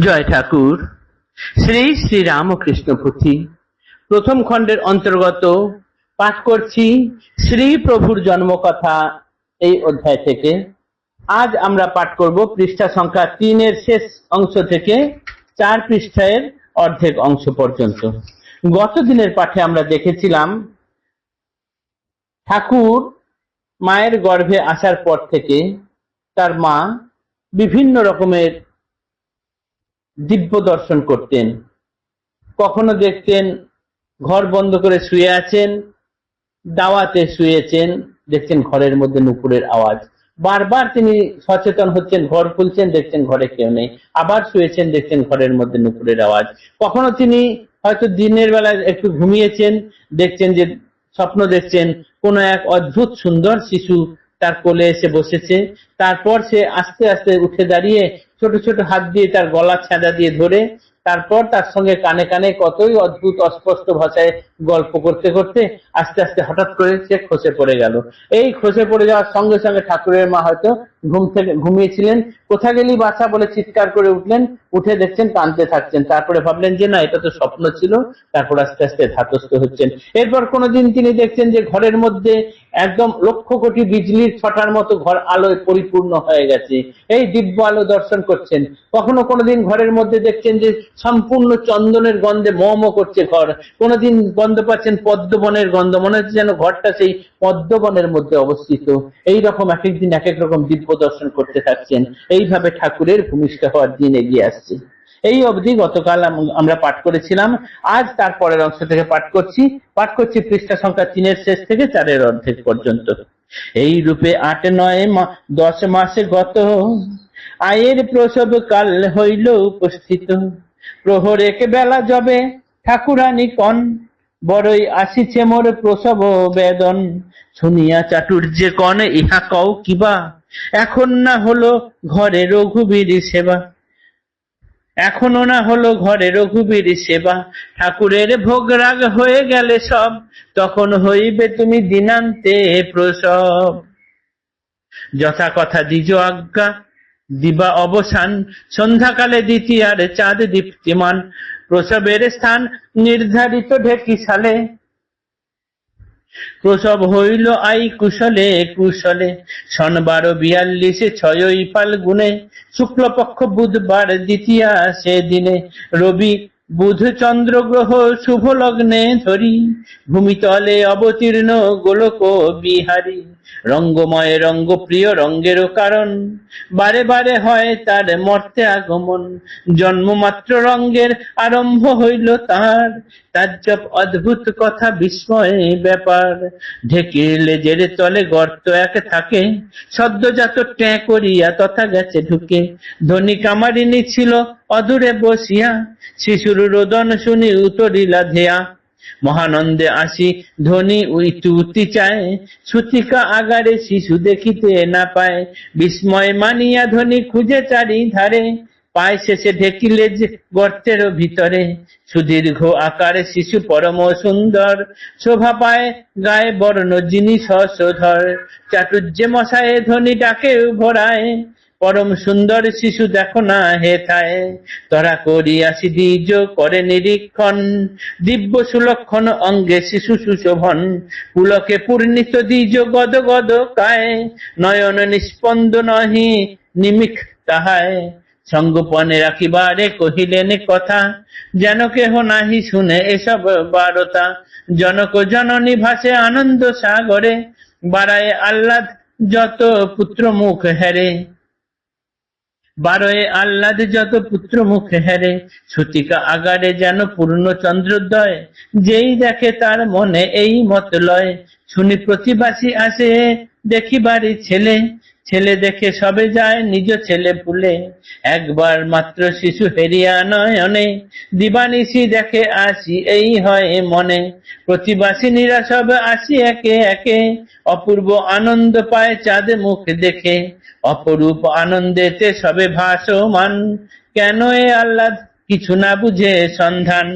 জয় ঠাকুর। শ্রী শ্রী রামকৃষ্ণ পুঁথি প্রথম খণ্ডের অন্তর্গত পাঠ করছি শ্রী প্রভুর জন্মকথা এই অধ্যায় থেকে। আজ আমরা পাঠ করব পৃষ্ঠা সংখ্যা 3 শেষ অংশ থেকে 4 পৃষ্ঠার অর্ধেক অংশ পর্যন্ত। গত দিনের পাঠে আমরা দেখেছিলাম ঠাকুর মায়ের গর্ভে আসার পর থেকে তার মা বিভিন্ন রকমের দিব্য দর্শন করতেন। কখনো দেখতেন ঘর বন্ধ করে শুয়ে আছেন, দাওয়াতে শুয়েছেন, দেখছেন ঘরের মধ্যে নুপুরের আওয়াজ। বারবার তিনি সচেতন হচ্ছেন, ঘর খুলছেন, দেখছেন ঘরে কেউ নেই, আবার শুয়েছেন, দেখছেন ঘরের মধ্যে নুপুরের আওয়াজ। কখনো তিনি হয়তো দিনের বেলায় একটু ঘুমিয়েছেন, দেখছেন যে স্বপ্ন দেখছেন কোন এক অদ্ভুত সুন্দর শিশু তার কোলে এসে বসেছে। তারপর সে আস্তে আস্তে উঠে দাঁড়িয়ে ছোট ছোট হাত দিয়ে তার গলা ছেঁদা দিয়ে ধরে তারপর তার সঙ্গে কানে কানে কতই অদ্ভুত অস্পষ্ট ভাষায় গল্প করতে করতে আস্তে আস্তে হঠাৎ করে সে খসে পড়ে গেল। এই খসে পড়ে যাওয়ার সঙ্গে সঙ্গে ঠাকুরের মা হয়তো ঘুম থেকে ঘুমিয়েছিলেন, কোথা গেলি বাছা বলে চিৎকার করে উঠলেন, উঠে দেখছেন কাঁদতে থাকছেন। তারপরে ভাবলেন যে না, এটা তো স্বপ্ন ছিল। তারপর আস্তে আস্তে ধাতস্থ হচ্ছেন। এরপর কোনোদিন তিনি দেখছেন যে ঘরের মধ্যে একদম লক্ষ কোটি বিজলির ছটার মতো ঘর আলোয় পরিপূর্ণ হয়ে গেছে, এই দিব্য আলো দর্শন করছেন। কখনো কোনোদিন ঘরের মধ্যে দেখছেন যে সম্পূর্ণ চন্দনের গন্ধে মম করছে ঘর। কোনোদিন গন্ধ পাচ্ছেন পদ্মবনের গন্ধ, মনে হচ্ছে যেন ঘরটা সেই পদ্মবনের মধ্যে অবস্থিত। এই রকম এক এক দিন এক এক রকম দিব্য দর্শন করতে থাকছেন। এইভাবে ঠাকুরের ভূমিষ্ঠ হওয়ার দিন এগিয়ে আসছে। এই অবধি গতকাল আমরা পাঠ করেছিলাম। আজ তার পরের অংশ থেকে পাঠ করছি পৃষ্ঠা সংখ্যা 3 শেষ থেকে 4 অর্ধেক পর্যন্ত। এই রূপে 8, 9, 10 মাসে গত আয়ের প্রসব কাল হইল উপস্থিত। প্রহর এক বেলা যবে ঠাকুরানী কন, বড়ই আসিছে মোর প্রসব বেদন। শুনিয়া চাটুর্যে কন, ইহা কও কিবা, এখন না হলো ঘরে রঘুবীর সেবা। এখনো না হলো ঘরে রঘুবীর সেবা। ঠাকুরের ভোগ রাগ হয়ে গেলে সব, তখন হইবে তুমি দিনান্তে প্রসব। যথা কথা দ্বিজ আজ্ঞা, দিবা অবসান, সন্ধ্যাকালে দ্বিতীয়ার চাঁদ দীপ্তিমান। প্রসবের স্থান নির্ধারিত ঢেকি সালে, প্রসব হইল আই কুশলে কুশলে। সন 1242 6ই ফাল্গুনে, শুক্লপক্ষ বুধবার দ্বিতীয়া সে দিনে। রবি বুধ চন্দ্র গ্রহ শুভ লগ্নে ধরি, ভূমিতলে অবতীর্ণ গোলক বিহারী। রঙ্গময় রঙ্গ প্রিয় রঙ্গেরও কারণ, বারে বারে হয় তার মর্তে আগমন। জন্মমাত্র রঙ্গের আরম্ভ হইল তার, তাজ্জব অদ্ভুত কথা বিস্ময় ব্যাপার। ঢেকির লেজের তলে গর্ত এক থাকে, সদ্যজাত ট্যাঁ করিয়া তথা গেছে ঢুকে। ধনী কামারিনী ছিল অদূরে বসিয়া, শিশুর রোদন শুনি উতরিলা ধেয়া। মহানন্দে আসি ধনী উইতুতি চায়, সুতিকা আগারে শিশু দেখিতে না পায়। বিস্ময় মানিয়া ধনী খুঁজে চারি ধারে, পায় শেষে ঢেকিলে গর্তের ভিতরে। সুদীর্ঘ আকারে শিশু পরম সুন্দর, শোভা পায় গায়ে বর্ণ জিনিস শশধর। চাটুর্যে মশায়ে ধনী ডাকে ভরায়, পরম সুন্দর শিশু দেখো না হেথায়। তরা করিয়াছি দ্বিজ করে নিরীক্ষণ, দিব্য সুলক্ষণ অঙ্গে শিশু সুশোভন। পুলকে পূর্ণিত দ্বিজ গদ গদ কায়, নয়ন নিস্পন্দ নহি নিমিখ তাহায়। সঙ্গোপনে রাখিবারে কহিলেন কথা, যেন কেহ নাহি শুনে এসব বারতা। জনক জননী ভাসে আনন্দ সাগরে, বাড়ায় আহ্লাদ যত পুত্র মুখ হেরে। বারোয় আহ্লাদ যত পুত্র মুখ হেরে, সুতিকা আগারে যেন পূর্ণ চন্দ্রোদয়। যেই দেখে তার মনে এই মত লয়, শুনি প্রতিবাসী আসে দেখিবারই ছেলে। ছেলে দেখে সবে যায় নিজ ছেলে ভুলে, একবার মাত্র শিশু হেরিয়া নয়নে। দিবানিশি দেখে আসি এই হয় মনে, প্রতিবাসিনীরা সব আসি একে একে। অপূর্ব আনন্দ পায় চাঁদ মুখ দেখে, অপরূপ আনন্দেতে সবে ভাসমান। কেন এ আহ্লাদ কিছু না বুঝে সন্ধান,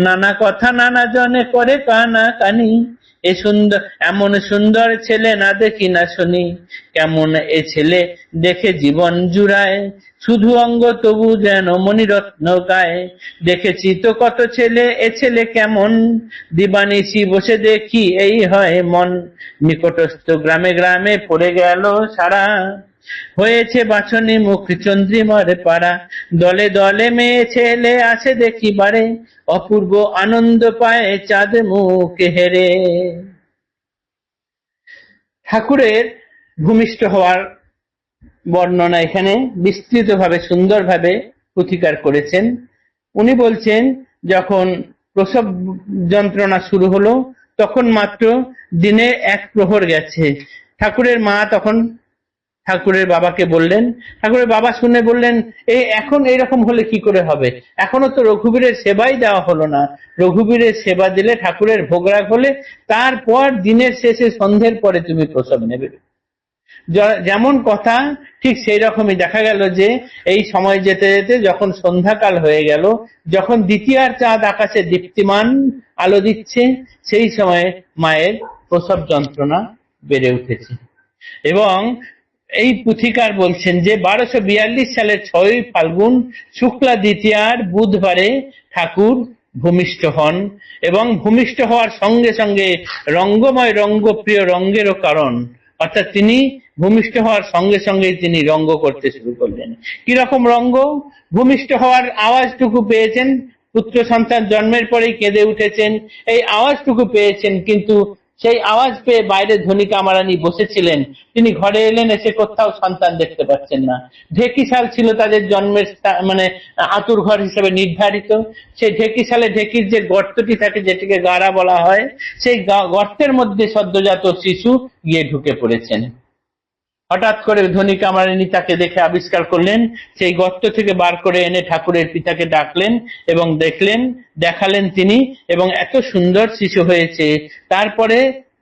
নানা কথা নানা জনে করে কানা কানি। এমন সুন্দর ছেলে না দেখি না শুনি, কেমন এ ছেলে দেখে জীবন জুড়ায়, শুধু অঙ্গ তবু যেন মণিরত্ন গায়ে। দেখেছি তো কত ছেলে, এ ছেলে কেমন, দিবানিশি বসে দেখি এই হয় মন। নিকটস্থ গ্রামে গ্রামে পড়ে গেল সারা, হয়েছে বাছনি মুখ চন্দ্রিমার পাড়া। দলে দলে মেয়ে ছেলে আসে দেখিবারে, অপূর্ব আনন্দ পায় চাঁদ মুখ হেরে। ঠাকুরের ভূমিষ্ঠ হওয়ার বর্ণনা এখানে বিস্তৃতভাবে সুন্দরভাবে পুথিকার করেছেন। উনি বলছেন যখন প্রসব যন্ত্রণা শুরু হলো তখন মাত্র দিনে 1 প্রহর গেছে। ঠাকুরের মা তখন ঠাকুরের বাবাকে বললেন, ঠাকুরের বাবা শুনে বললেন, এখন এইরকম হলে কি করে হবে, এখনো তো রঘুবীরের সেবাই দেওয়া হলো না, রঘুবীরের সেবা দিলে ঠাকুরের ভোগরাগ হলে তারপর দিনের শেষে সন্ধ্যের পরে তুমি প্রসব নেবে। যেমন কথা ঠিক সেই রকমই দেখা গেল যে এই সময় যেতে যেতে যখন সন্ধ্যাকাল হয়ে গেল, যখন দ্বিতীয়ার চাঁদ আকাশে দীপ্তিমান আলো দিচ্ছে, সেই সময় মায়ের প্রসব যন্ত্রণা বেড়ে উঠেছে। এবং এই পুথিকার বলছেন যে 1242 সালের 6ই ফাল্গুন শুক্লা দ্বিতীয়ার বুধবারে ঠাকুর ভূমিষ্ঠ হন, এবং ভূমিষ্ঠ হওয়ার সঙ্গে সঙ্গে রঙ্গময় রঙ্গপ্রিয় রঙ্গেরও কারণ, অর্থাৎ তিনি ভূমিষ্ঠ হওয়ার সঙ্গে সঙ্গে তিনি রঙ্গ করতে শুরু করলেন। কিরকম রঙ্গ? ভূমিষ্ঠ হওয়ার আওয়াজটুকু পেয়েছেন, পুত্র সন্তান জন্মের পরেই কেঁদে উঠেছেন, এই আওয়াজটুকু পেয়েছেন, কিন্তু সেই আওয়াজ পেয়ে বাইরে ধনিকা মারানি বসেছিলেন, তিনি ঘরে এলেন, এসে কোথাও সন্তান দেখতে পাচ্ছেন না। ঢেকিশাল ছিল তাদের জন্মের মানে আতুর ঘর হিসেবে নির্ধারিত। সেই ঢেকিশালে ঢেকির যে গর্তটি থাকে, যেটিকে গাড়া বলা হয়, সেই গর্তের মধ্যে সদ্যজাত শিশু গিয়ে ঢুকে পড়েছেন। হঠাৎ করে ধনিকা মারানি তাকে দেখে আবিষ্কার করলেন, সেই গর্ত থেকে বার করে এনে ঠাকুরের পিতাকে ডাকলেন এবং দেখালেন তিনি, এবং এত সুন্দর শিশু হয়েছে। তারপরে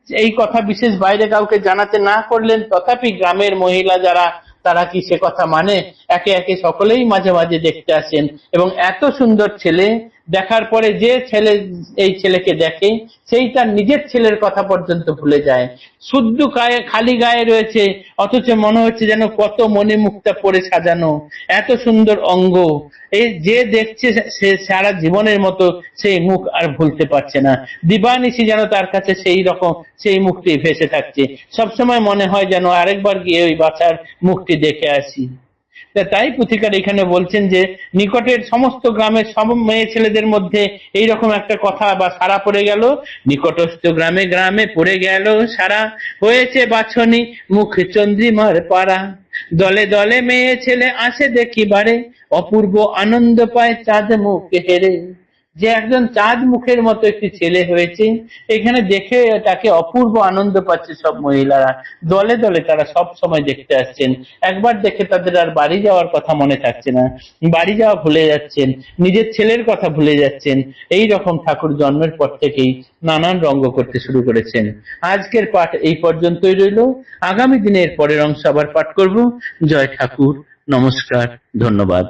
এই কথা বিশেষ বাইরে কাউকে জানাতে না করলেন, তথাপি গ্রামের মহিলা যারা, তারা কি সে কথা মানে? একে একে সকলেই মাঝে মাঝে দেখতে আসেন, এবং এত সুন্দর ছেলে দেখার পরে যে ছেলে এই ছেলেকে দেখে সেই তার নিজের ছেলের কথা পর্যন্ত ভুলে যায়। শুদ্ধ গায়ে, খালি গায়ে রয়েছে, অথচ মনে হচ্ছে যেন কত মণিমুক্তা পরে সাজানো, এত সুন্দর অঙ্গ। এই যে দেখছে সে সারা জীবনের মতো সেই মুখ আর ভুলতে পারছে না। দিবানিশি যেন তার কাছে সেই রকম সেই মুখটি ভেসে থাকছে, সবসময় মনে হয় যেন আরেকবার গিয়ে ওই বাচ্চার মুখটি দেখে আসি। তাই পুথিকার এখানে বলছেন যে নিকটের সমস্ত গ্রামের সব মেয়ে ছেলেদের মধ্যে এইরকম একটা কথা বা সারা পড়ে গেল, নিকটস্থ গ্রামে গ্রামে পড়ে গেল সারা, হয়েছে বাছনি মুখ চন্দ্রিমার পাড়া। দলে দলে মেয়ে ছেলে আসে দেখিবারে, অপূর্ব আনন্দ পায় চাঁদ মুখ হেরে। যে একজন চাঁদ মুখের মতো একটি ছেলে হয়েছে, এখানে দেখে তাকে অপূর্ব আনন্দ পাচ্ছে সব মহিলারা। দলে দলে তারা সব সময় দেখতে আসছেন। একবার দেখে তাদের আর বাড়ি যাওয়ার কথা মনে থাকছে না, বাড়ি যাওয়া ভুলে যাচ্ছেন, নিজের ছেলের কথা ভুলে যাচ্ছেন। এই রকম ঠাকুর জন্মের পর থেকেই নানান রঙ্গ করতে শুরু করেছেন। আজকের পাঠ এই পর্যন্তই রইল। আগামী দিনের পরের অংশ আবার পাঠ করব। জয় ঠাকুর, নমস্কার, ধন্যবাদ।